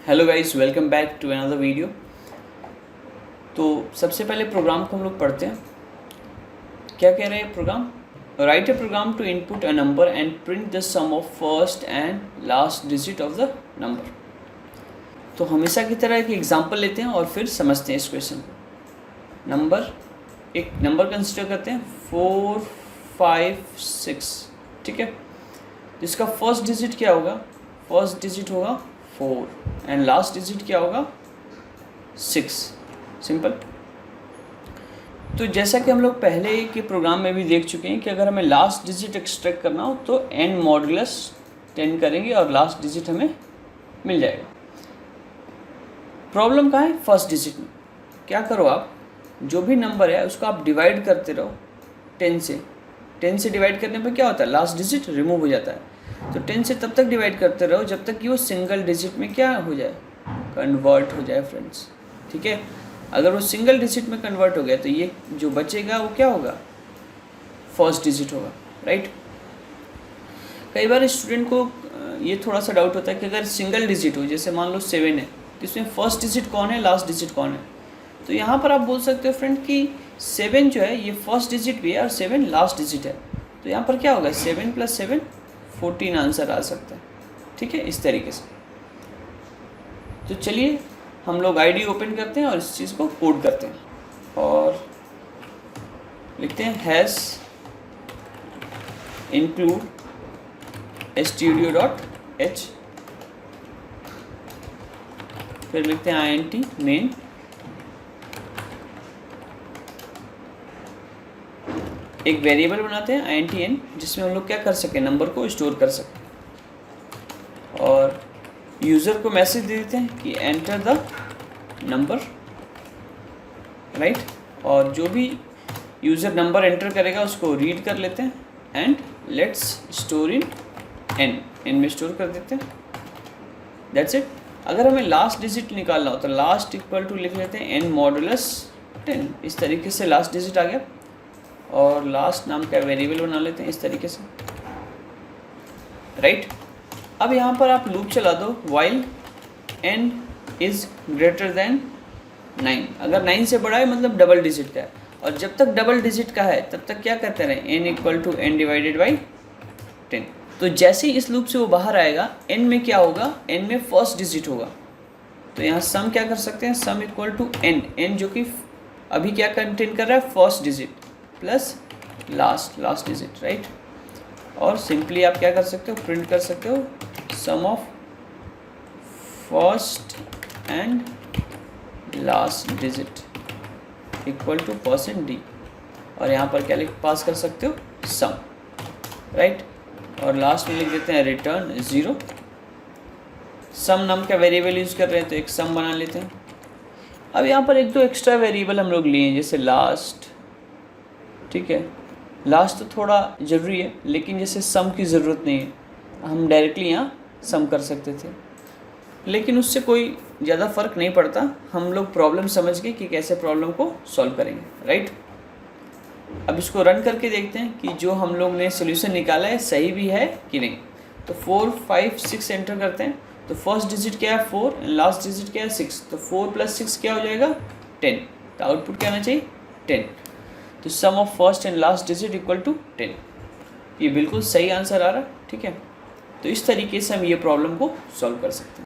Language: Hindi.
Hello guys, welcome back to another video. तो सबसे पहले प्रोग्राम को हम लोग पढ़ते हैं। क्या कह रहे हैं program? Write a program to input a number and print the sum of first and last digit of the number. तो हमेशा की तरह एक एग्जांपल लेते हैं और फिर समझते हैं इस क्वेश्चन को। एक नंबर कंसिडर करते हैं 4, 5, 6, ठीक है। जिसका फर्स्ट डिजिट क्या होगा? फर्स्ट डिजिट होगा 4 एंड लास्ट डिजिट क्या होगा? 6। सिंपल। तो जैसा कि हम लोग पहले के प्रोग्राम में भी देख चुके हैं कि अगर हमें लास्ट डिजिट एक्सट्रैक्ट करना हो तो n मॉडुलस 10 करेंगे और लास्ट डिजिट हमें मिल जाएगा। प्रॉब्लम कहाँ है? फर्स्ट डिजिट में। क्या करो आप, जो भी नंबर है उसको आप डिवाइड करते रहो 10 से। 10 से डिवाइड करने पर क्या होता है? लास्ट डिजिट रिमूव हो जाता है। तो 10 से तब तक डिवाइड करते रहो जब तक कि वो सिंगल डिजिट में क्या हो जाए? कन्वर्ट हो जाए फ्रेंड्स, ठीक है। अगर वो सिंगल डिजिट में कन्वर्ट हो गया तो ये जो बचेगा वो क्या होगा? फर्स्ट डिजिट होगा, राइट। कई बार स्टूडेंट को ये थोड़ा सा डाउट होता है कि अगर सिंगल डिजिट हो, जैसे मान लो 7 है, तो इसमें फर्स्ट डिजिट कौन है, लास्ट डिजिट कौन है? तो यहाँ पर आप बोल सकते हो फ्रेंड कि 7 जो है ये फर्स्ट डिजिट भी है और 7 लास्ट डिजिट है। तो यहाँ पर क्या होगा? 7 + 7 14 आंसर आ सकता है, ठीक है, इस तरीके से। तो चलिए हम लोग आईडी ओपन करते हैं और इस चीज़ को कोड करते हैं और लिखते हैं हैश include studio.h, फिर लिखते हैं int main, एक वेरिएबल बनाते हैं int n, जिसमें हम लोग क्या कर सकें? नंबर को स्टोर कर सकें। और यूज़र को मैसेज दे देते हैं कि एंटर द नंबर, राइट। और जो भी यूज़र नंबर एंटर करेगा उसको रीड कर लेते हैं and let's store in n में स्टोर कर देते हैं। That's it. अगर हमें लास्ट डिजिट निकालना हो तो लास्ट इक्वल टू लिख लेते हैं n मॉडुलस 10। इस तरीके से लास्ट डिजिट आ गया और लास्ट नाम का वेरिएबल बना लेते हैं इस तरीके से, राइट। अब यहाँ पर आप लूप चला दो while n is greater than 9। अगर 9 से बड़ा है मतलब डबल डिजिट का है, और जब तक डबल डिजिट का है तब तक क्या करते रहें? n = n / 10। तो जैसे ही इस लूप से वो बाहर आएगा n में क्या होगा? n में फर्स्ट डिजिट होगा। तो यहाँ सम क्या कर सकते हैं? सम = n जो कि अभी क्या कंटेन कर रहा है? First digit plus last digit, right. और सिंपली आप क्या कर सकते हो? प्रिंट कर सकते हो sum of first and last digit = %d, और यहाँ पर क्या पास कर सकते हो? सम, राइट। और लास्ट में लिख देते हैं रिटर्न 0। सम नाम का वेरिएबल यूज़ कर रहे हैं तो एक सम बना लेते हैं। अब यहाँ पर 1-2 एक्स्ट्रा वेरिएबल हम लोग लिए हैं, जैसे लास्ट, ठीक है। लास्ट तो थोड़ा ज़रूरी है लेकिन जैसे सम की ज़रूरत नहीं है, हम डायरेक्टली यहाँ सम कर सकते थे, लेकिन उससे कोई ज़्यादा फ़र्क नहीं पड़ता। हम लोग प्रॉब्लम समझ गए कि कैसे प्रॉब्लम को सॉल्व करेंगे, राइट। अब इसको रन करके देखते हैं कि जो हम लोग ने सोल्यूशन निकाला है सही भी है कि नहीं। तो 4, 5, 6 एंटर करते हैं। तो फर्स्ट डिजिट क्या है? 4 एंड लास्ट डिजिट क्या है? 6। तो 4 + 6 क्या हो जाएगा? 10। तो आउटपुट क्या आना चाहिए? 10। तो sum of first and last digit = 10। ये बिल्कुल सही आंसर आ रहा है, ठीक है। तो इस तरीके से हम ये प्रॉब्लम को सॉल्व कर सकते हैं।